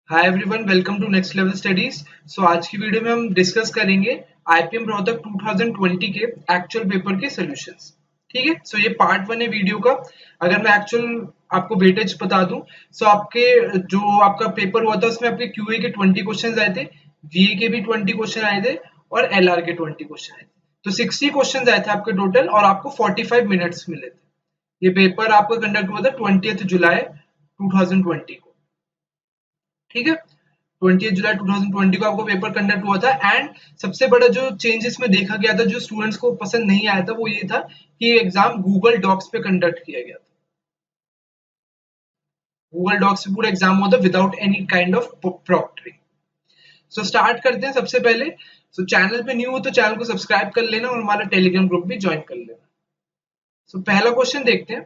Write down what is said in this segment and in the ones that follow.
Hi everyone, welcome to next level studies. आज की video में हम डिस्कस करेंगे आईपीएम रोहतक 2020 के एक्चुअल पेपर के सॉल्यूशंस। ठीक है, ये पार्ट 1 है वीडियो का। अगर मैं एक्चुअल आपको वेटेज बता दूं, आपके जो आपका पेपर हुआ था उसमें आपके क्यूए के 20 क्वेश्चंस आए थे, वीए के भी 20 क्वेश्चन आए थे और एलआर के 20 क्वेश्चन आए थे। तो 60 क्वेश्चन आए थे आपके टोटल और आपको 45 मिनट्स मिले थे। ये पेपर आपका कंडक्ट हुआ था 20 जुलाई 2020 को। ठीक है, 20 जुलाई 2020 को आपको पेपर कंडक्ट हुआ था। एंड सबसे बड़ा जो चेंज इसमें देखा गया था, जो स्टूडेंट्स को पसंद नहीं आया था, वो ये था कि एग्जाम गूगल डॉक्स पे कंडक्ट किया गया था। गूगल डॉक्स पे पूरा एग्जाम हुआ था without any kind of proctoring. Start करते हैं। सबसे पहले चैनल पे न्यू हो तो चैनल को सब्सक्राइब कर लेना और हमारा टेलीग्राम ग्रुप भी ज्वाइन कर लेना। पहला क्वेश्चन देखते हैं।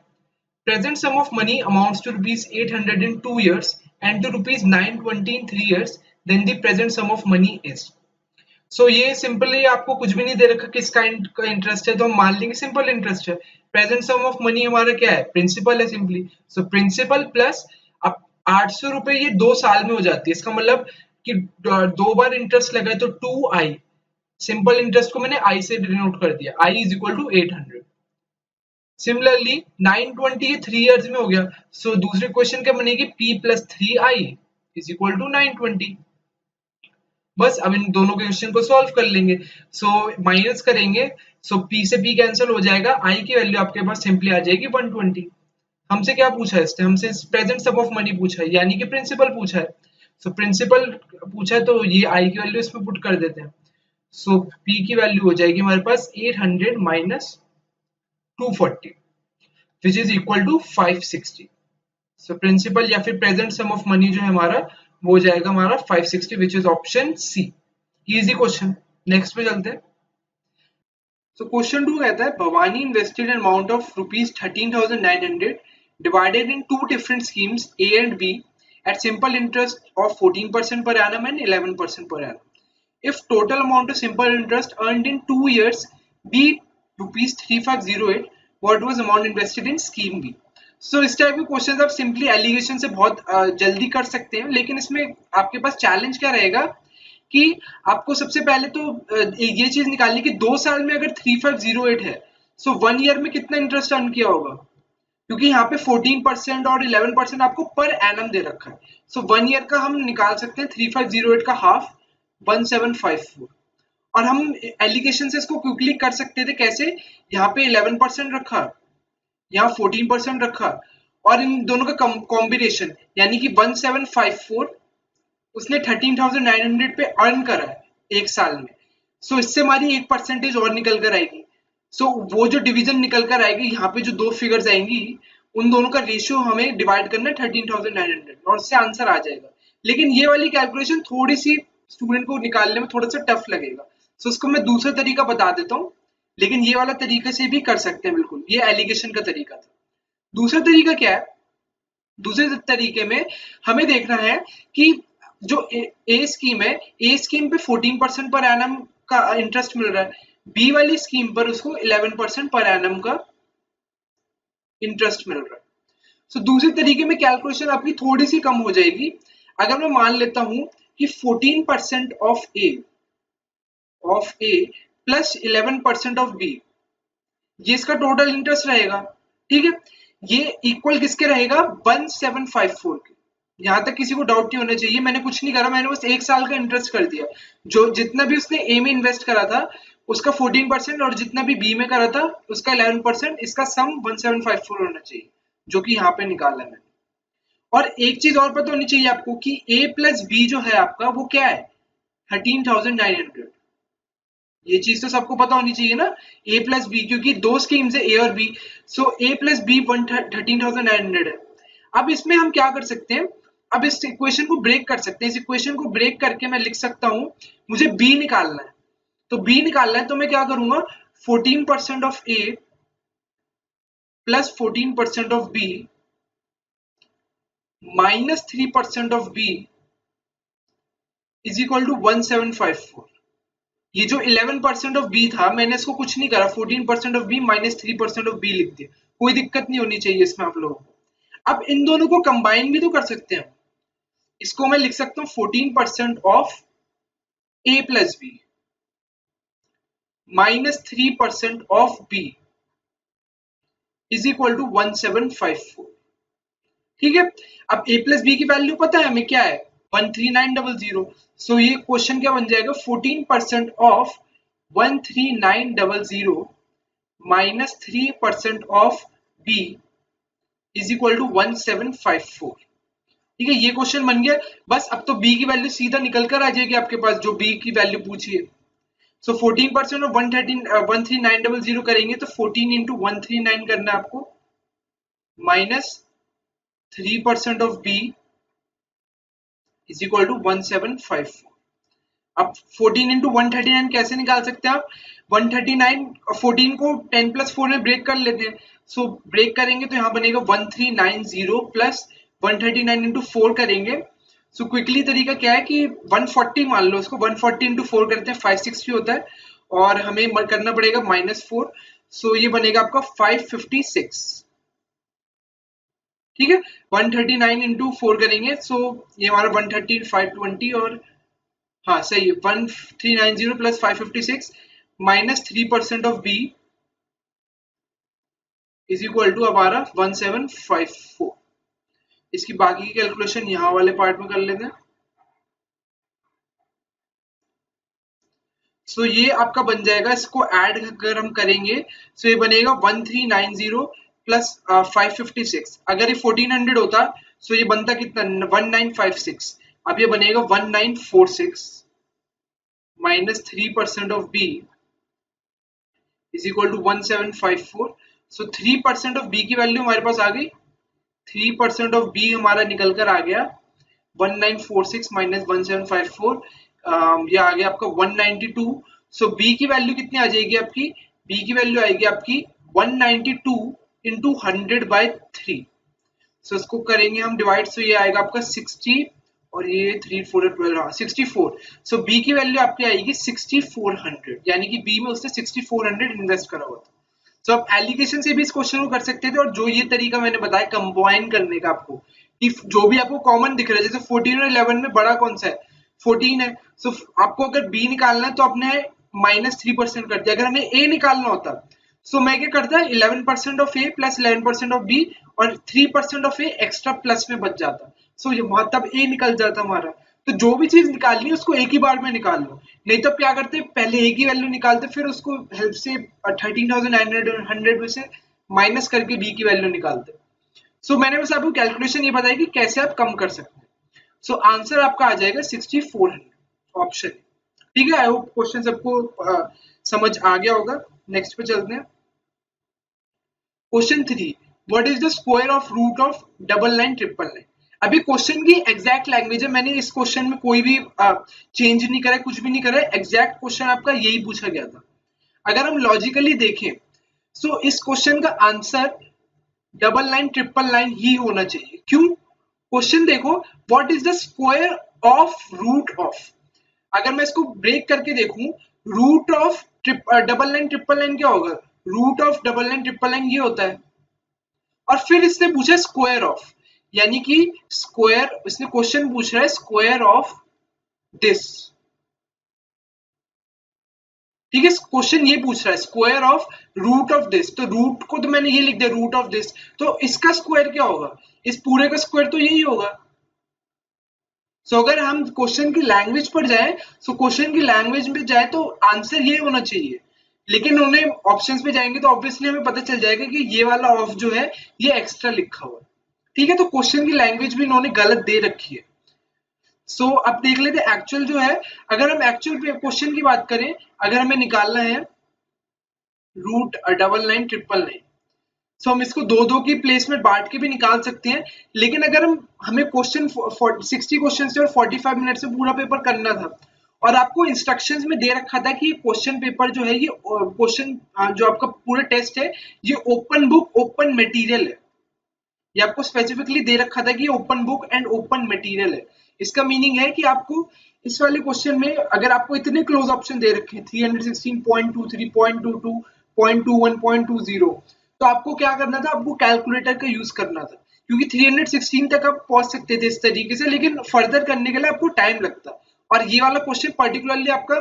Present sum of money amounts to rupees 800 in 2 years and to rupees 920 in 3 years. Then the present sum of money is. ये सिंपली आपको कुछ भी नहीं दे रखा किस काइंड का इंटरेस्ट है, तो हम मान लेंगे सिंपल इंटरेस्ट है। प्रेजेंट सम ऑफ मनी हमारा क्या है? प्रिंसिपल है सिंपली। प्रिंसिपल प्लस अब 800 रुपए ये 2 साल में हो जाती है। इसका मतलब कि 2 बार इंटरेस्ट लगा है तो 2i। सिंपल इंटरेस्ट को मैंने आई से डिनोट कर दिया, i is equal to 800। Similarly 920 ये 3 इयर्स में हो गया। दूसरे क्वेश्चन क्या बनेगी? p plus 3i is equal to 920। बस अब इन दोनों के क्वेश्चन को सॉल्व कर लेंगे। माइनस करेंगे, p से p कैंसिल हो जाएगा, i की वैल्यू आपके पास सिंपली आ जाएगी 120। हमसे क्या पूछा है? इसने हमसे प्रेजेंट सम ऑफ मनी पूछा है, यानी कि प्रिंसिपल पूछा है। प्रिंसिपल पूछा है तो ये i की वैल्यू इसमें पुट कर देते हैं। p की वैल्यू हो जाएगी हमारे पास 800 minus 240 which is equal to 560। Principal या फिर प्रेजेंट सम ऑफ मनी जो है हमारा, वो हो जाएगा हमारा 560 which is option C. Easy question. Next पे चलते हैं। क्वेश्चन 2 कहता है Bhavani invested an amount of rupees 13,900 divided in two different schemes A and B at simple interest of 14% per annum and 11% per annum. If total amount of simple interest earned in 2 years be rupees 3508, what was amount invested in scheme B? इस type के question आप simply allegation से बहुत जल्दी कर सकते हैं, लेकिन इसमें आपके पास चैलेंज क्या रहेगा कि आपको सबसे पहले तो ये चीज निकालनी कि 2 साल में अगर 3508 है, 1 ईयर में कितना इंटरेस्ट अर्न किया होगा, क्योंकि यहाँ पे 14% और 11% आपको पर एनम दे रखा है। 1 ईयर का हम निकाल सकते हैं 3508 का हाफ 1754। और हम एलिगेशन से इसको क्विकली कर सकते थे। कैसे? यहाँ पे 11% रखा, यहाँ 14% रखा, और इन दोनों का कॉम्बिनेशन यानी कि 1754 उसने 13,900 पे अर्न करा है एक साल में। इससे हमारी 1% और निकल कर आएगी। वो जो डिवीजन निकल कर आएगी, यहाँ पे जो दो फिगर्स आएंगी उन दोनों का रेशियो हमें डिवाइड करना है 13,900 और उससे आंसर आ जाएगा। लेकिन ये वाली कैलकुलेशन थोड़ी सी स्टूडेंट को निकालने में थोड़ा सा टफ लगेगा। उसको मैं दूसरा तरीका बता देता हूँ, लेकिन ये वाला तरीके से भी कर सकते हैं बिल्कुल। ये एलिगेशन का तरीका था। दूसरा तरीका क्या है? दूसरे तरीके में हमें देखना है कि जो ए स्कीम है, ए स्कीम पे 14% पर एनम का इंटरेस्ट मिल रहा है, बी वाली स्कीम पर उसको 11% पर एनम का इंटरेस्ट मिल रहा है। दूसरे तरीके में कैलकुलेशन आपकी थोड़ी सी कम हो जाएगी। अगर मैं मान लेता हूं कि 14% of A plus 11% of B, ये इसका टोटल इंटरेस्ट रहेगा। ठीक है, ये इक्वल किसके रहेगा? 1754 के। यहां तक किसी को डाउट नहीं होना चाहिए, मैंने कुछ नहीं करा, मैंने बस एक साल का इंटरेस्ट कर दिया। जो जितना भी उसने ए में इन्वेस्ट करा था उसका 14% और जितना भी बी में करा था उसका 11%, इसका सम 1754 होना चाहिए, जो कि यहाँ पे निकाला मैंने। और एक चीज और पता होनी चाहिए आपको कि ए प्लस बी जो है आपका, वो क्या है? 13,900। ये चीज तो सबको पता होनी चाहिए ना, ए प्लस बी, क्योंकि दो स्कीम्स है ए और बी। ए प्लस बी 13,900 है। अब इसमें हम क्या कर सकते हैं? अब इस इक्वेशन को ब्रेक कर सकते हैं। इस इक्वेशन को ब्रेक करके मैं लिख सकता हूं, मुझे बी निकालना है। तो बी निकालना है तो मैं क्या करूंगा? 14% of A plus 14% of B minus 3% of B is equal to 1754। ये जो 11% ऑफ बी था, मैंने इसको कुछ नहीं करा, 14% of B minus 3% of B लिख दिया। कोई दिक्कत नहीं होनी चाहिए इसमें आप लोगों को। अब इन दोनों को कंबाइन भी तो कर सकते हैं। इसको मैं लिख सकता हूं 14% of a plus B minus 3% of b is equal to 1754। ठीक है, अब a प्लस बी की वैल्यू पता है हमें क्या है, 13900। सो ये क्वेश्चन क्या बन जाएगा, 14% of 13900 minus 3% of b is equal to 1754। ठीक है, ये क्वेश्चन बन गया। बस अब तो b की वैल्यू सीधा निकल कर आ जाएगी आपके पास, जो b की वैल्यू पूछी है। सो 14% ऑफ 13900 करेंगे तो 14 इंटू 139 करना है आपको, minus 3% of b is equal to 1754। अब 14 इंटू 139 कैसे निकाल सकते हैं आप, 139 14 को 10 प्लस 4 में ब्रेक कर लेते हैं। सो ब्रेक करेंगे तो यहाँ बनेगा 1390 प्लस 139 इंटू 4 करेंगे। सो क्विकली तरीका क्या है कि 140 मान लो इसको, 140 इंटू 4 करते हैं 560 होता है, और हमें करना पड़ेगा -4। सो ये बनेगा आपका 556। ठीक है, 139 इंटू 4 करेंगे, सो ये हमारा 130 520 और हाँ सही है, 1390 plus 556 minus 3% of B is equal to हमारा 1754। इसकी बाकी की कैलकुलेशन यहाँ वाले पार्ट में कर लेते हैं। सो ये आपका बन जाएगा, इसको ऐड अगर हम करेंगे तो ये बनेगा 1390 प्लस 556। अगर ये 1400 होता तो ये बनता कितना, 1956। अब ये बनेगा 1946 minus 3% of B is equal to 1754। So 3% of B की वैल्यू हमारे पास आ गई, 3% ऑफ बी हमारा निकल कर आ गया 1946 माइनस 1754, ये आ गया आपका 192। सो बी की वैल्यू कितनी आ जाएगी आपकी, बी की वैल्यू आएगी आपकी 192 इंटू 100/3। सो इसको करेंगे हम डिवाइड, सो ये आएगा आपका 60 और ये 3 4 12, हाँ 64। सो बी की वैल्यू आपकी आएगी 6400, यानी कि बी में उसने 6400 इन्वेस्ट करा हुआ था। सो आप एलिगेशन से भी इस क्वेश्चन को कर सकते थे, और जो ये तरीका मैंने बताया कंबाइन करने का आपको, कि जो भी आपको कॉमन दिख रहा है, जैसे 14 और 11 में बड़ा कौन सा है, 14 है। सो आपको अगर बी निकालना है तो आपने -3% कर दिया। अगर हमें ए निकालना होता सो मैं क्या करता, 11% of A plus 11% of B और 3% ऑफ ए एक्स्ट्रा प्लस में बच जाता। सो ये तब ए निकल जाता हमारा। तो जो भी चीज निकालनी है उसको एक ही बार में निकाल लो, नहीं तो क्या करते, पहले ए की वैल्यू निकालते, फिर उसको हेल्प से 13,900 में से माइनस करके बी की वैल्यू निकालते। सो मैंने बस आपको कैलकुलेशन ये बताया कि कैसे आप कम कर सकते हैं। सो आंसर आपका आ जाएगा 6400 ऑप्शन। ठीक है, आई होप क्वेश्चन सबको समझ आ गया होगा। नेक्स्ट पे चलते हैं। Question 3, what is the square of root of double line triple line. अभी क्वेश्चन की एग्जैक्ट लैंग्वेज है, मैंने इस क्वेश्चन में कोई भी चेंज नहीं करा, कुछ भी नहीं करा, एग्जैक्ट क्वेश्चन आपका यही पूछा गया था। अगर हम लॉजिकली देखें सो इस क्वेश्चन का answer double line triple line ही होना चाहिए। क्यों, क्वेश्चन देखो, what is the square of root of. अगर मैं इसको ब्रेक करके देखूं, root of double line triple line क्या होगा, root of double line triple line ये होता है। और फिर इसने पूछा स्क्वायर ऑफ, यानी कि स्क्वायर, इसने क्वेश्चन पूछ रहा है स्क्वायर ऑफ दिस। ठीक है, क्वेश्चन ये पूछ रहा है square of root of this, तो रूट को तो मैंने ये लिख दिया रूट ऑफ दिस, तो इसका स्क्वायर क्या होगा, इस पूरे का स्क्वायर तो यही होगा। सो अगर हम क्वेश्चन की लैंग्वेज पर जाए, सो क्वेश्चन की लैंग्वेज में जाए तो आंसर ये होना चाहिए। लेकिन उन्हें ऑप्शंस पे जाएंगे तो ऑब्वियसली हमें पता चल जाएगा कि ये वाला ऑफ जो है ये एक्स्ट्रा लिखा हुआ है। ठीक है, तो क्वेश्चन की लैंग्वेज भी इन्होंने गलत दे रखी है। सो अब देख लेते हैं एक्चुअल जो है। अगर हम एक्चुअल क्वेश्चन की बात करें, अगर हमें निकालना है root double line triple line, so हम इसको दो दो की प्लेस में बांट के भी निकाल सकते हैं। लेकिन अगर हमें क्वेश्चन 60 क्वेश्चन से और 45 मिनट से पूरा पेपर करना था, और आपको इंस्ट्रक्शंस में दे रखा था कि क्वेश्चन पेपर जो है ये क्वेश्चन जो आपका पूरा टेस्ट है ये ओपन बुक ओपन मटेरियल है, ये आपको स्पेसिफिकली दे रखा था कि open book and open material है। इसका मीनिंग है कि आपको इस वाले क्वेश्चन में अगर आपको इतने क्लोज ऑप्शन दे रखे हैं 316.23, 0.22, 0.21, 0.20, तो आपको क्या करना था, आपको कैलकुलेटर का यूज करना था, क्योंकि 316 तक आप पहुंच सकते थे इस तरीके से, लेकिन फर्दर करने के लिए आपको टाइम लगता। और ये वाला क्वेश्चन पर्टिकुलरली आपका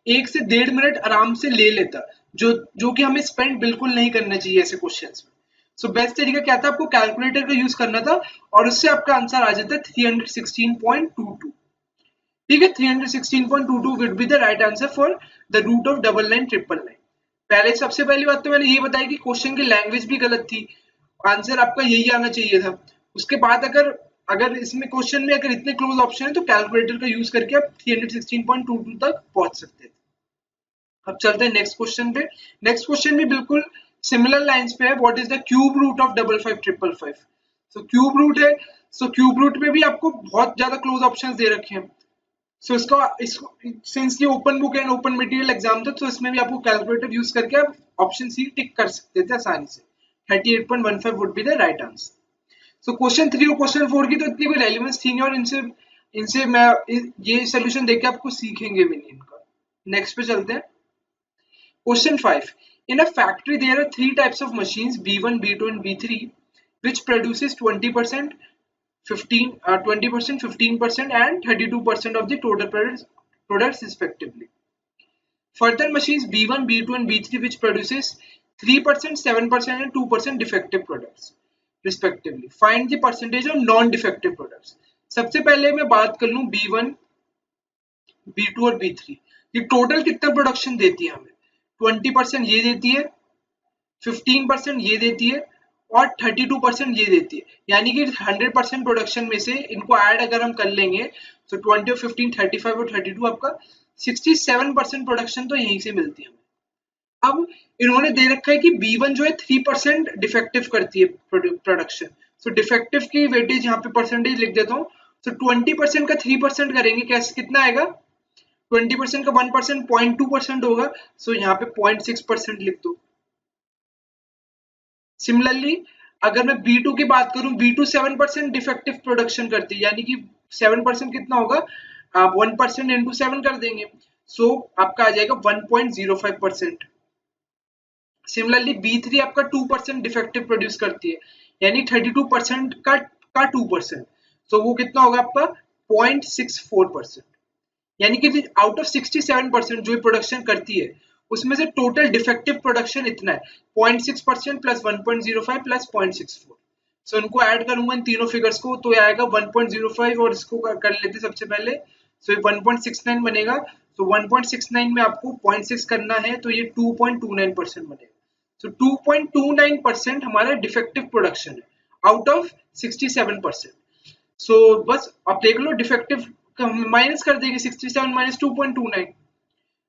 1 से 1.5 मिनट आराम से ले लेता, जो कि हमें स्पेंड बिल्कुल नहीं करना चाहिए ऐसे क्वेश्चंस में। सो बेस्ट तरीका क्या था, आपको कैलकुलेटर का यूज करना था और उससे आपका आंसर आ जाता है 316.22। ठीक है, 316.22 would be the right answer for the root of 9999। पहले सबसे पहली बात तो मैंने ये बताई कि क्वेश्चन की लैंग्वेज भी गलत थी, आंसर आपका यही आना चाहिए था। उसके बाद अगर अगर इसमें क्वेश्चन में अगर इतने क्लोज ऑप्शन है तो कैलकुलेटर का यूज करके आप 316.22 तक पहुंच सकते थे। अब चलते हैं नेक्स्ट क्वेश्चन पे। नेक्स्ट क्वेश्चन भी बिल्कुल सिमिलर लाइंस पे है। What is the cube root of 555555? So cube root है, सो क्यूब रूट में भी आपको बहुत ज्यादा क्लोज ऑप्शंस दे रखे हैं। सो इसको सिंस ये open book and open material exam था, तो इसमें भी आपको कैलकुलेटर यूज करके आप ऑप्शन सी टिक कर सकते थे आसानी से। 38.15 would be the right answer. So question 3 और क्वेश्चन 4 की तो इतनी कोई रेलेवेंस थी नहीं, और इनसे इनसे मैं ये सोल्यूशन देके आपको सीखेंगे भी नहीं इनका। नेक्स्ट पे चलते हैं। Question 5. In a factory, there are three types of machines, B1, B2, and B3, which produces 20%, 20%, 15%, and 32% of the total products respectively. Further machines B1, B2, and B3, which produces 3%, 7%, and 2% defective products respectively. Find the percentage of non-defective products. सबसे पहले मैं बात कर लूं B1, B2 और B3, ये total कितना production देती है हमें। 20% ये देती है, 15% ये देती है और 32% ये देती है। यानी कि 100% प्रोडक्शन में से इनको ऐड अगर हम कर लेंगे तो 20 और 15, 35 और 32 आपका 67% प्रोडक्शन तो यहीं से मिलती है हमें। अब इन्होंने दे रखा है कि B1 जो है 3% डिफेक्टिव करती है प्रोडक्शन। सो डिफेक्टिव की वेटेज यहाँ पे परसेंटेज लिख देता हूँ। सो 20% का 3% करेंगे, कैसे कितना आएगा, 20% का 1% 0.2% होगा। सो यहाँ पे 0.6% लिख दो। सिमिलरली अगर मैं B2 की बात करूं, B2 7% डिफेक्टिव प्रोडक्शन करती है, यानी कि 7% कितना होगा, आप 1% इंटू 7 कर देंगे। सो आपका आ जाएगा 1.05%। सिमिलरली B3 आपका 2% डिफेक्टिव प्रोड्यूस करती है, यानी 32% का 2%। सो वो कितना होगा आपका 0.64%। यानी कि आउट ऑफ 67% जो प्रोडक्शन करती है उसमें से टोटल डिफेक्टिव प्रोडक्शन इतना है 0.6% प्लस 1.05 प्लस 0.64। सो इनको ऐड करूंगा इन तीनों फिगर्स को तो ये आएगा 1.05 और इसको कर लेते सबसे पहले। सो ये 1.69 बनेगा। तो 1.69 में आपको 0.6 करना है तो ये 2.29% बनेगा। सो 2.29% हमारा डिफेक्टिव प्रोडक्शन है आउट ऑफ 67%। सो बस आप देख लो डिफेक्टिव माइनस कर देंगे 67 माइनस 2.29।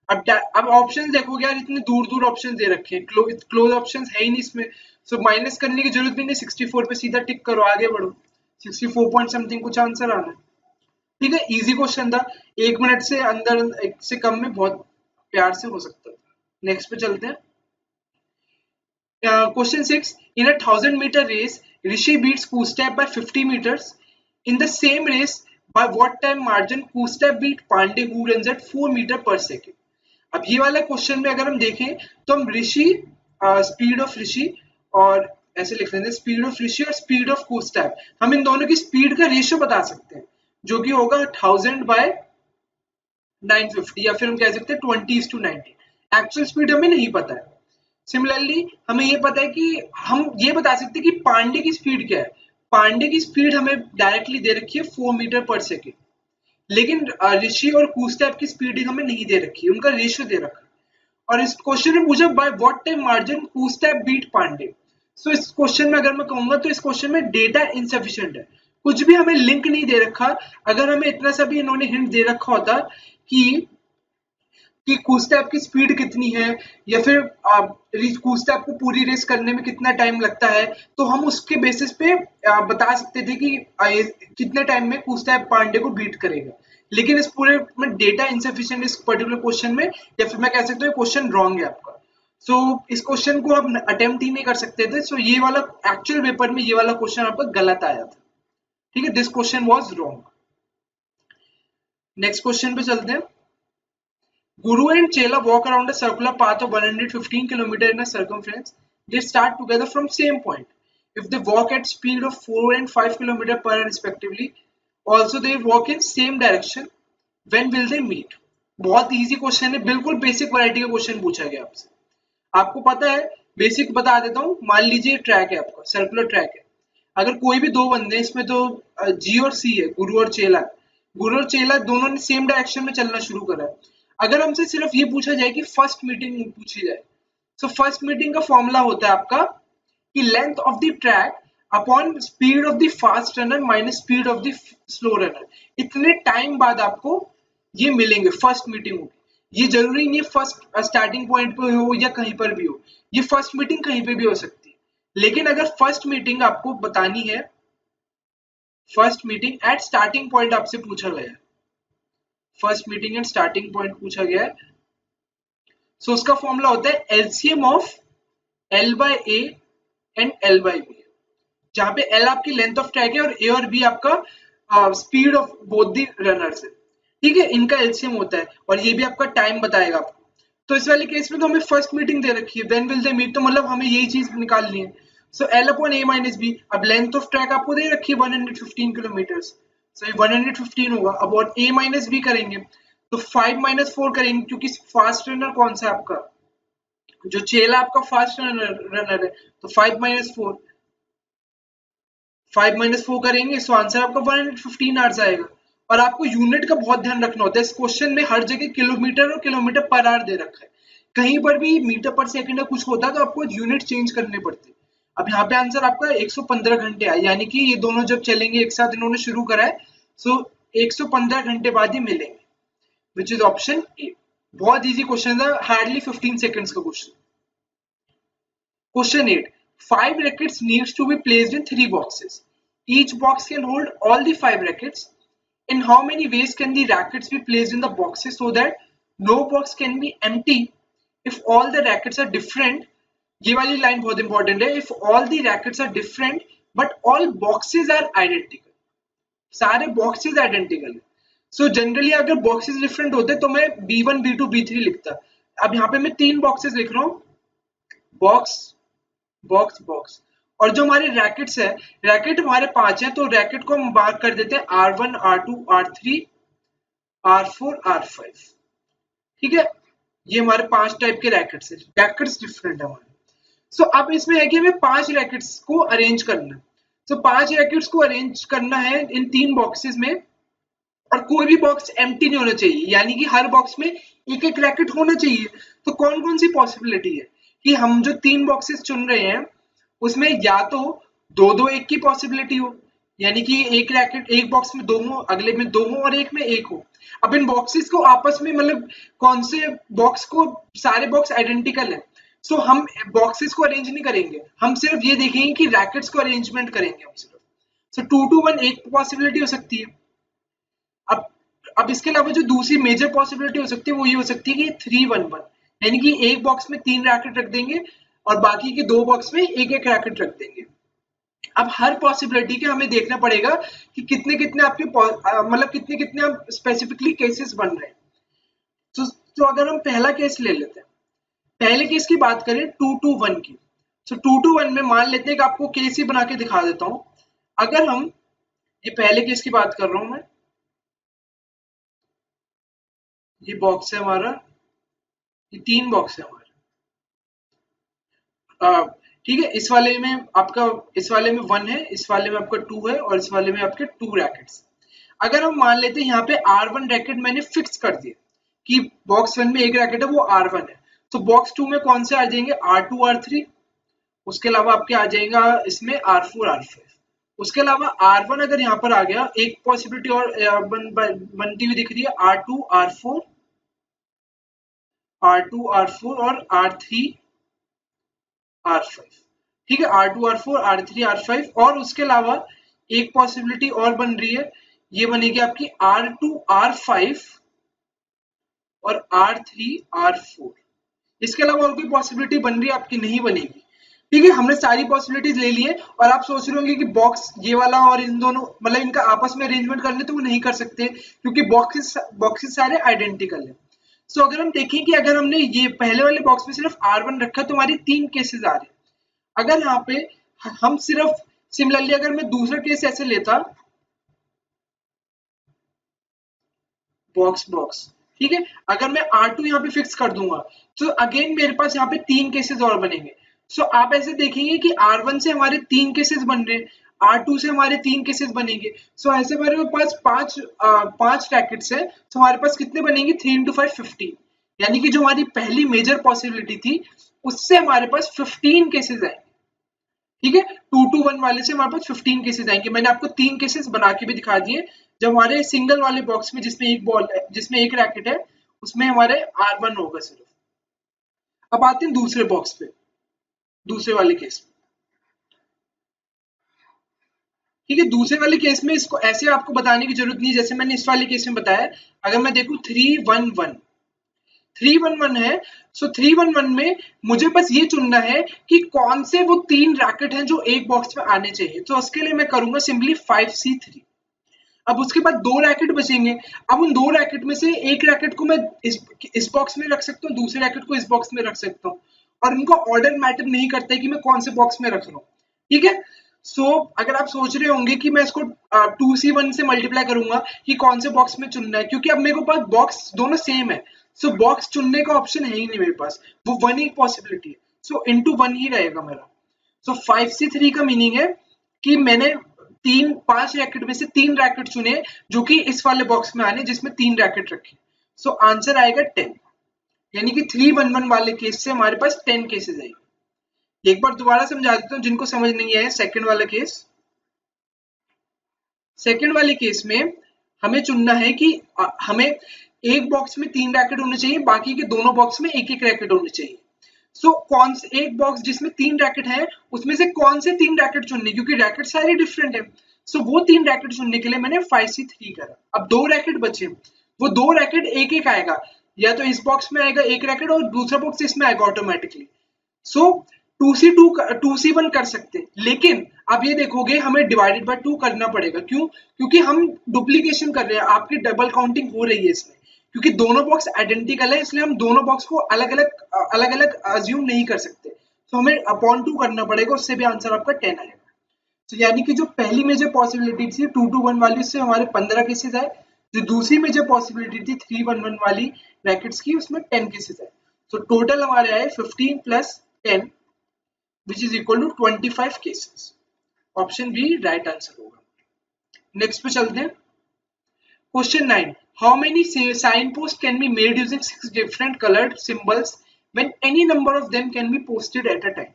अब ऑप्शंस देखोगे यार, इतने दूर दूर ऑप्शंस दे रखे हैं, क्लोज ऑप्शंस है ही नहीं इसमें। सो माइनस करने की जरूरत भी नहीं, 64 पे सीधा टिक करो, आगे बढ़ो। 64 पॉइंट समथिंग कुछ आंसर आना है। ठीक है, इजी क्वेश्चन था, 1 मिनट से अंदर, एक से कम में बहुत प्यार से हो सकता था। नेक्स्ट पे चलते हैं। Question 6. In a 1000-meter race, Rishi beats Koostep by 50 meters. In the same race, by what time margin Koostep beat Pandey, who runs at 4 meter per second? अब ये वाला क्वेश्चन में अगर हम देखें तो हम ऋषि, स्पीड ऑफ ऋषि और ऐसे लिख लेते हैं स्पीड ऑफ ऋषि और स्पीड ऑफ कोस्टैप, हम इन दोनों की स्पीड का रेशियो बता सकते हैं जो कि होगा 1000 बाय 950, या फिर हम कह सकते हैं 20:90। एक्चुअल स्पीड हमें नहीं पता है। सिमिलरली हमें ये पता है कि हम ये बता सकते हैं कि पांडे की स्पीड क्या है। पांडे की स्पीड हमें डायरेक्टली दे रखी है 4 मीटर पर सेकेंड, लेकिन ऋषि और कूस्टैप की स्पीड हमें नहीं दे रखी है, उनका रेशियो दे रखा है। और इस क्वेश्चन में पूछा बाय व्हाट टाइम मार्जिन कूस्टैप बीट पांडे। सो इस क्वेश्चन में अगर मैं कहूंगा तो इस क्वेश्चन में डेटा इनसफिशिएंट है, कुछ भी हमें लिंक नहीं दे रखा। अगर हमें इतना सा भी इन्होंने हिंट दे रखा होता कि कूस्टैप की स्पीड कितनी है या फिर कूस्टैप को पूरी रेस करने में कितना टाइम लगता है, तो हम उसके बेसिस पे बता सकते थे कि कितने टाइम में कूस्टैप पांडे को बीट करेगा। लेकिन इस पूरे में डेटा इनसफिशिएंट इस पर्टिकुलर क्वेश्चन में, या फिर मैं कह सकता हूँ क्वेश्चन रॉन्ग है आपका। सो इस क्वेश्चन को हम अटेम्प्ट ही नहीं कर सकते थे। सो ये वाला एक्चुअल पेपर में ये वाला क्वेश्चन आपका गलत आया था। ठीक है, this question was wrong. Next question पे चलते हैं। Guru and Chela walk around a circular path of 115 km in a circumference. They start together from same point. if they walk at speed of 4 and 5 km per hour respectively, also they walk in same direction, when will they meet? बहुत easy question है, बिल्कुल basic variety का question पूछा गया आपसे। आपको पता है, बेसिक बता देता हूँ। मान लीजिए ट्रैक है आपका, सर्कुलर ट्रैक है। अगर कोई भी दो बंदे, इसमें तो जी और सी है, गुरु और चेला। गुरु और चेला दोनों ने सेम डायरेक्शन में चलना शुरू करा है। अगर हमसे सिर्फ ये पूछा जाए कि फर्स्ट मीटिंग पूछी जाए, तो फर्स्ट मीटिंग का फॉर्मूला होता है आपका कि length of the track upon speed of the fast runner minus speed of the slow runner. इतने टाइम बाद आपको ये मिलेंगे, फर्स्ट मीटिंग होगी। ये जरूरी नहीं है फर्स्ट स्टार्टिंग पॉइंट पे हो या कहीं पर भी हो, ये फर्स्ट मीटिंग कहीं पे भी हो सकती है। लेकिन अगर फर्स्ट मीटिंग आपको बतानी है, first meeting at starting point आपसे पूछा गया है, first meeting at starting point पूछा गया है, सो उसका फॉर्मूला होता है LCM of L by A and L by B, जहां पे एल आपकी लेंथ ऑफ ट्रैक है और ए और बी आपका speed of both the runners है। ठीक है, इनका एलसीएम होता है और ये भी आपका टाइम बताएगा आपको। तो इस वाले केस में तो हमें फर्स्ट मीटिंग दे रखी है, व्हेन विल दे मीट, तो मतलब हमें यही चीज निकालनी है। सो एल अपॉन ए माइनस बी, अब लेंथ ऑफ ट्रैक आपको दे रखी है 115 किलोमीटर, सो ये 115 होगा। अब और ए माइनस बी करेंगे तो 5 माइनस 4 करेंगे, क्योंकि फास्ट रनर कौन सा है आपका, जो चेला आपका फास्ट रनर है, तो 5 माइनस 4, 5 माइनस 4 करेंगे, सो आंसर आपका 115 आवर्स आएगा। और आपको यूनिट का बहुत ध्यान रखना होता है, इस क्वेश्चन में हर जगह किलोमीटर और किलोमीटर पर आवर दे रखा है। कहीं पर भी मीटर पर सेकंड या कुछ होता है तो आपको यूनिट चेंज करने पड़ते हैं। अब यहाँ पे आंसर आपका 115 घंटे आया, यानी कि ये दोनों जब चलेंगे एक साथ, इन्होंने शुरू करा है, सो 115 घंटे बाद ही मिलेंगे, विच इज ऑप्शन ए। बहुत इजी क्वेश्चन था, हार्डली 15 सेकंड्स का question. Question 8. 5 rackets needs to be placed in 3 boxes. Each box can hold all the 5 rackets. In how many ways can the rackets be placed in the boxes so that no box can be empty if all the rackets are different? ये वाली line बहुत important है। If all the rackets are different but all boxes are identical. सारे boxes identical है। So generally अगर boxes different होते तो मैं B1, B2, B3 लिखता। अब यहाँ पे मैं 3 boxes लिख रहा हूँ, box, बॉक्स, बॉक्स। और जो हमारे रैकेट्स है, रैकेट हमारे 5 है, तो रैकेट को हम मार्क कर देते हैं R1, R2, R3, R4, R5। ठीक है, ये हमारे 5 टाइप के रैकेट्स है, रैकेट्स डिफरेंट है हमारे। सो अब इसमें है कि हमें 5 रैकेट्स को अरेंज करना है। सो 5 रैकेट्स को अरेंज करना है इन 3 बॉक्सेस में, और कोई भी बॉक्स एम्प्टी नहीं होना चाहिए, यानी कि हर बॉक्स में एक एक रैकेट होना चाहिए। तो कौन कौन सी पॉसिबिलिटी है कि हम जो 3 बॉक्सेस चुन रहे हैं उसमें या तो 2-2 एक की पॉसिबिलिटी हो, यानी कि एक रैकेट एक बॉक्स में 2 हो, अगले में 2 हो और एक में 1 हो। अब इन बॉक्सेस को आपस में, मतलब कौन से बॉक्स को, सारे बॉक्स आइडेंटिकल है, सो हम बॉक्सेस को अरेंज नहीं करेंगे, हम सिर्फ ये देखेंगे कि रैकेट्स को अरेंजमेंट करेंगे हम सिर्फ। सो 2-2-1 एक पॉसिबिलिटी हो सकती है। अब इसके अलावा जो दूसरी मेजर पॉसिबिलिटी हो सकती है वो ये हो सकती है कि 3-1-1, यानी कि एक बॉक्स में 3 रैकेट रख देंगे और बाकी के 2 बॉक्स में एक एक रैकेट रख देंगे। अब हर पॉसिबिलिटी के हमें देखना पड़ेगा कि कितने कितने आपके मतलब कितने कितने आप स्पेसिफिकली केसेस बन रहे हैं। तो अगर हम पहला केस ले लेते हैं, पहले केस की बात करें 2-2-1 की, तो 2-2-1 में मान लेते हैं कि आपको केस ही बना के दिखा देता हूं। अगर हम, ये पहले केस की बात कर रहा हूं मैं, ये बॉक्स है हमारा, ये 3 बॉक्स है हमारे, ठीक है। इस वाले में आपका, इस वाले में 1 है, इस वाले में आपका 2 है और इस वाले में आपके 2 रैकेट्स। अगर हम मान लेते हैं यहाँ पे R1 रैकेट मैंने फिक्स कर दिया कि बॉक्स 1 में एक रैकेट है वो R1 है, तो बॉक्स 2 में कौन से आ जाएंगे, R2, R3, उसके अलावा आपके आ जाएगा इसमें R4, R5। उसके अलावा R1 अगर यहाँ पर आ गया, एक पॉसिबिलिटी और बनती हुई दिख रही है, R2, R4, R2, R4 और R3, R5। ठीक है, R2, R4, R3, R5, और उसके अलावा एक पॉसिबिलिटी और बन रही है, ये बनेगी आपकी R2, R5 और R3, R4। इसके अलावा और कोई पॉसिबिलिटी बन रही है आपकी, नहीं बनेगी। ठीक है, हमने सारी पॉसिबिलिटीज ले ली है और आप सोच रहे होंगे कि बॉक्स ये वाला और इन दोनों, मतलब इनका आपस में अरेंजमेंट कर ले, तो वो नहीं कर सकते क्योंकि बॉक्सेस सारे आइडेंटिकल है। सो अगर हम देखें कि अगर हमने ये पहले वाले बॉक्स में सिर्फ R1 रखा तो हमारी 3 केसेस आ रहे हैं। अगर यहाँ पे हम सिर्फ सिमिलरली अगर मैं दूसरा केस ऐसे लेता, बॉक्स बॉक्स, ठीक है, अगर मैं R2 यहाँ पे फिक्स कर दूंगा तो अगेन मेरे पास यहाँ पे 3 केसेस और बनेंगे। सो आप ऐसे देखेंगे कि R1 से हमारे 3 केसेस बन रहे हैं, R2 से हमारे 3 केसेस बनेंगे। सो ऐसे हमारे पास पांच रैकेट्स है, तो हमारे पास कितने बनेंगे, 3 into 5 50, यानी कि जो हमारी पहली मेजर पॉसिबिलिटी थी उससे हमारे पास 15 केसेस आएंगे। ठीक है, 2 to 1 वाले से हमारे पास 15 केसेस आएंगे। मैंने आपको 3 केसेस बना के भी दिखा दिए। जब हमारे सिंगल वाले बॉक्स में जिसमें एक बॉल है, जिसमें एक रैकेट है, उसमें हमारे R1 होगा सिर्फ। अब आते हैं दूसरे बॉक्स पे, दूसरे वाले केस में। ठीक है, दूसरे वाले केस में इसको ऐसे आपको बताने की जरूरत नहीं है जैसे मैंने इस वाले केस में बताया। अगर मैं देखूं 3-1-1, 3-1-1 है, सो 3-1-1 में मुझे बस ये चुनना है कि कौन से वो 3 रैकेट हैं जो एक बॉक्स में आने चाहिए। तो उसके लिए मैं करूंगा सिंपली 5C3। अब उसके बाद 2 रैकेट बचेंगे। अब उन 2 रैकेट में से एक रैकेट को मैं इस बॉक्स में रख सकता हूँ, दूसरे रैकेट को इस बॉक्स में रख सकता हूँ, और उनका ऑर्डर मैटर नहीं करता है कि मैं कौन से बॉक्स में रख रहा हूँ। ठीक है, सो अगर आप सोच रहे होंगे कि मैं इसको 2C1 से मल्टीप्लाई करूंगा कि कौन से बॉक्स में चुनना है, क्योंकि अब मेरे पास बॉक्स दोनों सेम है, सो बॉक्स चुनने का ऑप्शन है ही नहीं मेरे पास, वो 1 ही पॉसिबिलिटी है, सो into 1 ही रहेगा मेरा। सो 5C3 का मीनिंग है कि मैंने 5 रैकेट में से 3 रैकेट चुने जो कि इस वाले बॉक्स में आने जिसमें 3 रैकेट रखे। सो आंसर आएगा 10, यानी कि 3-1-1 वाले केस से हमारे पास 10 केसेस आएंगे। एक बार दोबारा समझा देता हूँ जिनको समझ नहीं आया। सेकंड वाला केस, सेकंड वाले केस में हमें चुनना है कि हमें एक बॉक्स में 3 रैकेट होने चाहिए, बाकी के दोनों बॉक्स में एक एक रैकेट होने चाहिए। सो कौन से एक बॉक्स जिसमें 3 रैकेट है उसमें से कौन से 3 रैकेट चुनने, क्योंकि रैकेट सारे डिफरेंट है। सो वो 3 रैकेट चुनने के लिए मैंने 5C3 करा। अब 2 रैकेट बचे, वो 2 रैकेट एक एक आएगा, या तो इस बॉक्स में आएगा एक रैकेट और दूसरा बॉक्स इसमें आएगा ऑटोमेटिकली। सो 2C1 कर सकते हैं, लेकिन आप ये देखोगे हमें डिवाइडेड बाय 2 करना पड़ेगा। क्यों? क्योंकि हम डुप्लीकेशन कर रहे हैं, आपकी डबल काउंटिंग हो रही है इसमें, क्योंकि दोनों बॉक्स आइडेंटिकल है, इसलिए हम दोनों बॉक्स को अलग अलग अज्यूम नहीं कर सकते। तो हमें अपॉन 2 करना पड़ेगा, उससे भी आंसर आपका 10 आएगा। तो यानी कि जो पहली मेजर पॉसिबिलिटी थी 2-1 वाली, उससे हमारे 15 केसेस आए। जो दूसरी मेजर पॉसिबिलिटी थी 3-1-1 वाली रैकेट्स की, उसमें 10 केसेस आए। तो टोटल हमारे आए 15 + 10 which is equal to 25 cases। Option B right answer होगा। नेक्स्ट पे चलते हैं। Question 9, how many sign post can be made using 6 different coloured symbols when any number of them can be posted at a time.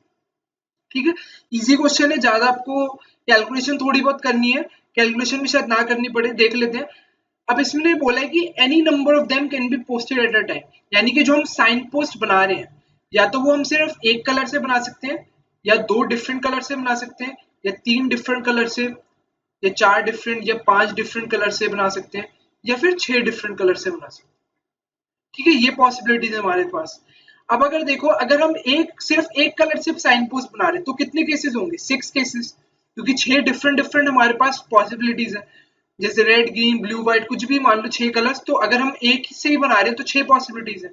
ठीक है, easy question है, ज्यादा आपको calculation थोड़ी बहुत करनी है, कैलकुलेशन भी शायद ना करनी पड़े, देख लेते हैं। अब इसमें बोला है कि any number of them can be posted at a time, यानी कि जो हम साइन पोस्ट बना रहे हैं, या तो वो हम सिर्फ एक कलर से बना सकते हैं, या 2 डिफरेंट कलर से बना सकते हैं, या 3 डिफरेंट कलर से, या 4 डिफरेंट या 5 डिफरेंट कलर से बना सकते हैं, या फिर 6 डिफरेंट कलर से बना सकते हैं। ठीक है, ये पॉसिबिलिटीज है हमारे पास। अब अगर देखो, अगर हम सिर्फ एक कलर से साइन पोस्ट बना रहे तो कितने केसेस होंगे, 6 केसेस, क्योंकि 6 डिफरेंट डिफरेंट हमारे पास पॉसिबिलिटीज है। जैसे रेड, ग्रीन, ब्लू, व्हाइट, कुछ भी मान लो 6 कलर्स, तो अगर हम एक से ही बना रहे हैं तो 6 पॉसिबिलिटीज है।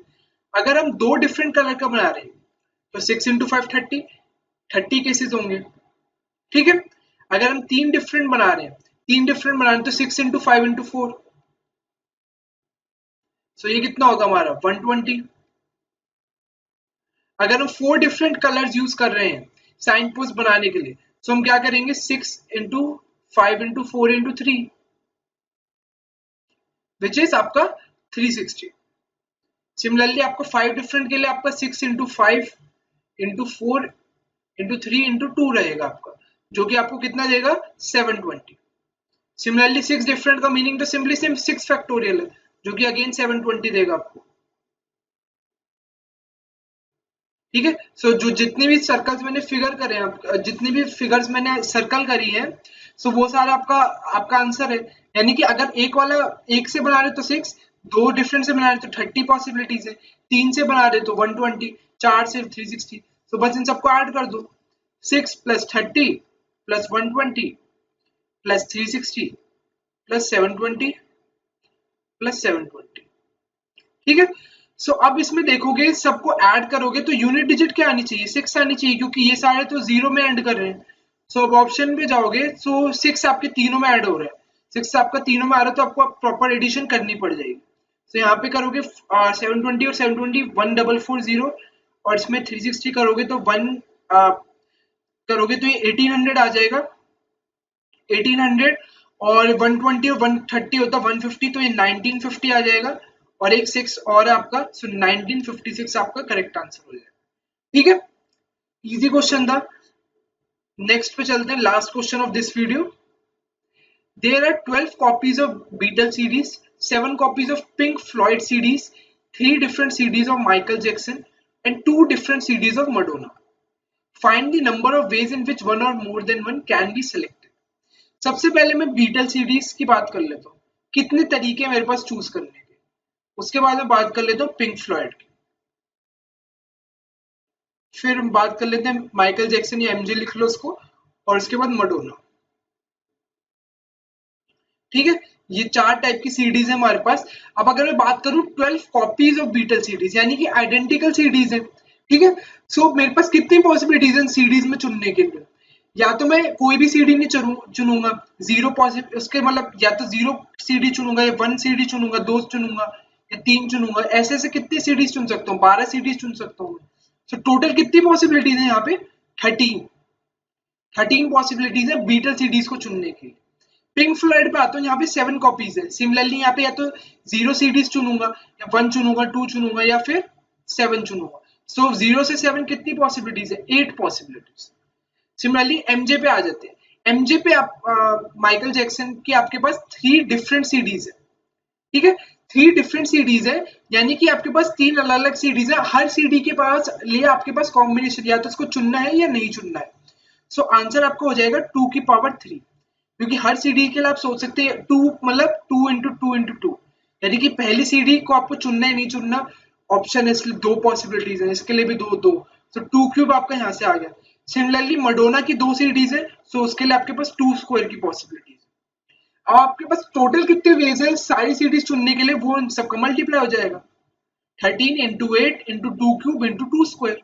अगर हम 2 डिफरेंट कलर का बना रहे हैं तो 6 into 5 30 केसेस होंगे। ठीक है, अगर हम 3 डिफरेंट बना रहे हैं, 3 डिफरेंट बना रहे हैं तो 6 into 5 into 4, सो ये कितना होगा हमारा 120। अगर हम 4 डिफरेंट कलर्स यूज कर रहे हैं साइन पोस्ट बनाने के लिए, तो हम क्या करेंगे 6 into 5 into 4 into 3, which is आपका 360। सिमिलरली आपको 5 डिफरेंट के लिए आपका 6 into 5 into 4 into 3 into 2 रहेगा आपका, जो कि आपको कितना देगा 720। सिमिलरली 6 डिफरेंट का मीनिंग तो सिंपली 6 फैक्टोरियल है, जो कि अगेन 720 देगा आपको। ठीक है, सो जो जितनी भी सर्कल्स मैंने फिगर करे हैं, जितनी भी फिगर्स मैंने सर्कल करी है, सो वो सारा आपका आपका आंसर है। यानी कि अगर एक वाला एक से बना रहे तो 6, 2 डिफरेंट से बना रहे तो 30 पॉसिबिलिटीज है, 3 से बना रहे तो 120, 4 से 360। तो बस इन सबको ऐड कर दो, 6 + 30 + 120 + 360 + 720 + 720। ठीक है, सो अब इसमें देखोगे सबको ऐड करोगे तो यूनिट डिजिट क्या आनी चाहिए, 6 आनी चाहिए, क्योंकि ये सारे तो जीरो में एंड कर रहे हैं। सो अब ऑप्शन पे जाओगे, सो 6 आपके तीनों में ऐड हो रहा है, 6 आपका तीनों में आ रहा है, तो आपको प्रॉपर एडिशन करनी पड़ जाएगी। तो यहाँ पे करोगे 720 और 720 1440, और इसमें 360 करोगे तो 1 करोगे तो ये 1800 आ जाएगा, 1800, और 120 और 130 होता 150, तो ये 1950 आ जाएगा, और एक 6 और है आपका, सो 1956 आपका करेक्ट आंसर हो जाएगा। ठीक है, इजी क्वेश्चन था। नेक्स्ट पे चलते हैं, last question of this video. There are 12 copies of Beatles CDs, 7 copies of Pink Floyd CDs, 3 different CDs of Michael Jackson, and 2 different CDs of Madonna. Find the number of ways in which one or more than one can be selected. सबसे पहले मैं beetle CDs की बात कर लेता हूँ, कितने तरीके मेरे पास चूज करने के। उसके बाद मैं बात कर लेता हूँ पिंक फ्लॉयड की, फिर हम बात कर लेते हैं माइकल जैक्सन या एमजे लिख लो उसको, और उसके बाद मडोना। ठीक है, ये 4 टाइप की सीडीज है हमारे पास। अब अगर मैं बात करूं 12 कॉपीज ऑफ बीटल सीडीज, यानी कि आइडेंटिकल सीडीज है। ठीक है, सो मेरे पास कितनी पॉसिबिलिटीज है सीडीज में चुनने के लिए। या तो मैं कोई भी सीडी नहीं चुनूंगा, जीरो पॉसिबल, उसके मतलब या तो 0 सीडी चुनूंगा, या 1 सीडी चुनूंगा, 2 चुनूंगा, या 3 चुनूंगा, ऐसे ऐसे कितनी सीडीज चुन सकता हूँ, 12 सीडीज चुन सकता हूँ। सो टोटल कितनी पॉसिबिलिटीज है यहाँ पे, 13 पॉसिबिलिटीज है बीटल सीडीज को चुनने की। पिंक फ्लॉयड पे आता हूँ, यहाँ पे 7 कॉपीज है। सिमिलरली यहाँ पे या तो 0 सीडीज चुनूंगा, या 1 चुनूंगा, 2 चुनूंगा, या फिर 7 चुनूंगा। सो 0 से 7 कितनी पॉसिबिलिटीज है, 8 पॉसिबिलिटीज। सिमिलरली एमजे पे आ जाते हैं। एमजे पे आप माइकल जैक्सन की आपके पास 3 डिफरेंट सीडीज है। ठीक है, 3 डिफरेंट सीडीज है, यानी कि आपके पास 3 अलग अलग सीडीज है। हर सीडी के पास लिए आपके पास कॉम्बिनेशन, या तो इसको चुनना है या नहीं चुनना है। सो आंसर आपका हो जाएगा 2 की पावर 3, क्योंकि हर सीडी के लिए आप सोच सकते हैं 2 मतलब 2 इंटू 2 इंटू 2, यानी कि पहली सीडी को आपको चुनना है नहीं चुनना, ऑप्शन है, इसलिए 2 पॉसिबिलिटीज है, इसके लिए भी 2 2, तो 2 क्यूब आपका यहाँ से आ गया। सिमिलरली मडोना की 2 सीडीज है, सो उसके लिए आपके पास 2 स्क्वायर की पॉसिबिलिटीज। अब आपके पास टोटल कितने वेज है सारी सीडीज चुनने के लिए, वो सबका मल्टीप्लाई हो जाएगा, 13 into 8 into 2 cube into 2 square.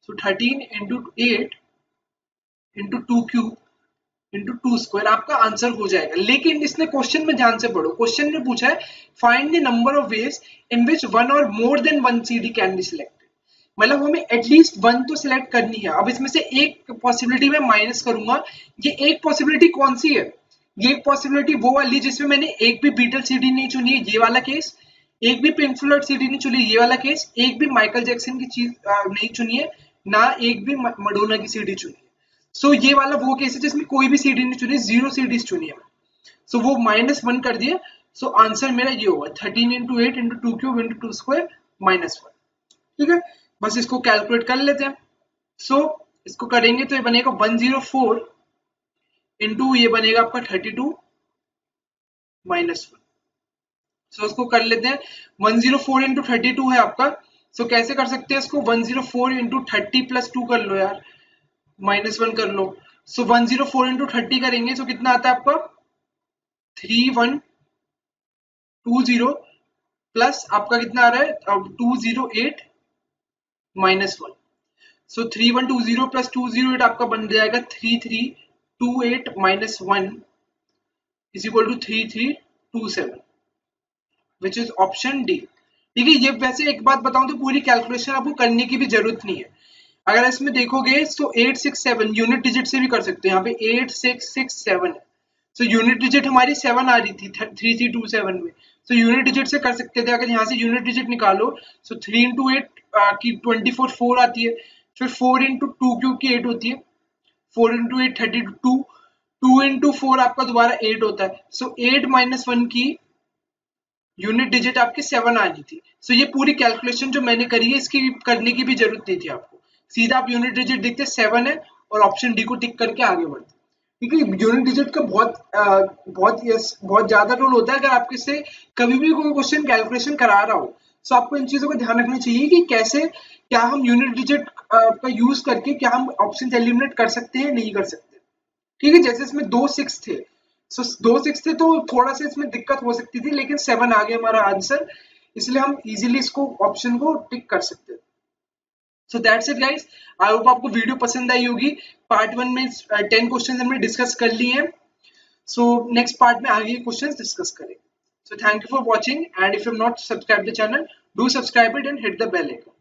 So 13 into 8 into 2 cube into 2 square आपका आंसर हो जाएगा। लेकिन इसने क्वेश्चन में ध्यान से पढ़ो, क्वेश्चन में पूछा है find the number of ways in which one और more than one CD can be selected, मतलब हमें एटलीस्ट 1 तो सिलेक्ट करनी है। अब इसमें से एक पॉसिबिलिटी में माइनस करूंगा, ये एक पॉसिबिलिटी कौन सी है, ये एक पॉसिबिलिटी वो वाली जिसमें मैंने एक भी बीटल सीडी नहीं चुनी है, ये वाला केस, एक भी पिंक फ्लॉयड सीडी नहीं चुनी, ये वाला केस, एक भी माइकल जैक्सन की चीज नहीं चुनी है, ना एक भी मडोना की सीडी चुनी है। सो ये वाला वो केस है जिसमें कोई भी सीडी नहीं चुनी, 0 सीडीज चुनी है। सो वो -1 कर दिया। सो आंसर मेरा ये होगा 13 into 8 into 2 cube into 2 square -1। ठीक है, बस इसको कैलकुलेट कर लेते हैं। सो इसको करेंगे तो ये बनेगा 104 इंटू ये बनेगा आपका 32 -1। सो इसको कर लेते हैं, 104 इंटू 32 है आपका। सो कैसे कर सकते हैं इसको, 104 इंटू 30 प्लस 2 कर लो यार, -1 कर लो। सो 104 इंटू 30 करेंगे तो कितना आता है आपका 3120 प्लस आपका कितना आ रहा है अब 208 -1। सो 3120 प्लस 208 आपका बन जाएगा 3328 -1 is equal to 3327, which is option D. ठीक है, ये वैसे एक बात बताऊं तो पूरी कैलकुलेशन आपको करने की भी जरूरत नहीं है। अगर इसमें देखोगे तो 867 यूनिट डिजिट से भी कर सकते हैं, यहाँ पे 8667 है। सो यूनिट डिजिट हमारी 7 आ रही थी 3327 में, तो यूनिट डिजिट से कर सकते थे। अगर यहाँ से यूनिट डिजिट निकालो तो 3 इंटू 8 की 24 4 आती है, फिर 4 इंटू 2 क्यूब की 8 होती है, 4 इंटू 8 32, 2 इंटू 4 आपका दोबारा 8 होता है। सो 8 -1 की यूनिट डिजिट आपकी 7 आनी थी। सो ये पूरी कैलकुलेशन जो मैंने करी है इसकी करने की भी जरूरत नहीं थी आपको, सीधा आप यूनिट डिजिट देखते 7 है और ऑप्शन डी को टिक करके आगे बढ़ते। ठीक है, यूनिट डिजिट का बहुत ज्यादा रोल होता है। अगर आपके से कभी भी कोई क्वेश्चन कैलकुलेशन करा रहा हो तो आपको इन चीजों का ध्यान रखना चाहिए कि कैसे, क्या हम यूनिट डिजिट का यूज करके क्या हम ऑप्शन एलिमिनेट कर सकते हैं, नहीं कर सकते। ठीक है, जैसे इसमें 2 6 थे, सो 2 6 थे तो थोड़ा सा इसमें दिक्कत हो सकती थी, लेकिन 7 आ गया हमारा आंसर, इसलिए हम इजीली इसको ऑप्शन को टिक कर सकते हैं। So that's it guys, I hope आपको वीडियो पसंद आई होगी। पार्ट 1 में 10 क्वेश्चन हमने डिस्कस कर लिए हैं। सो नेक्स्ट पार्ट में आगे क्वेश्चंस डिस्कस करेंगे। So thank you for watching, and if you have not subscribed the channel, do subscribe it and hit the bell icon.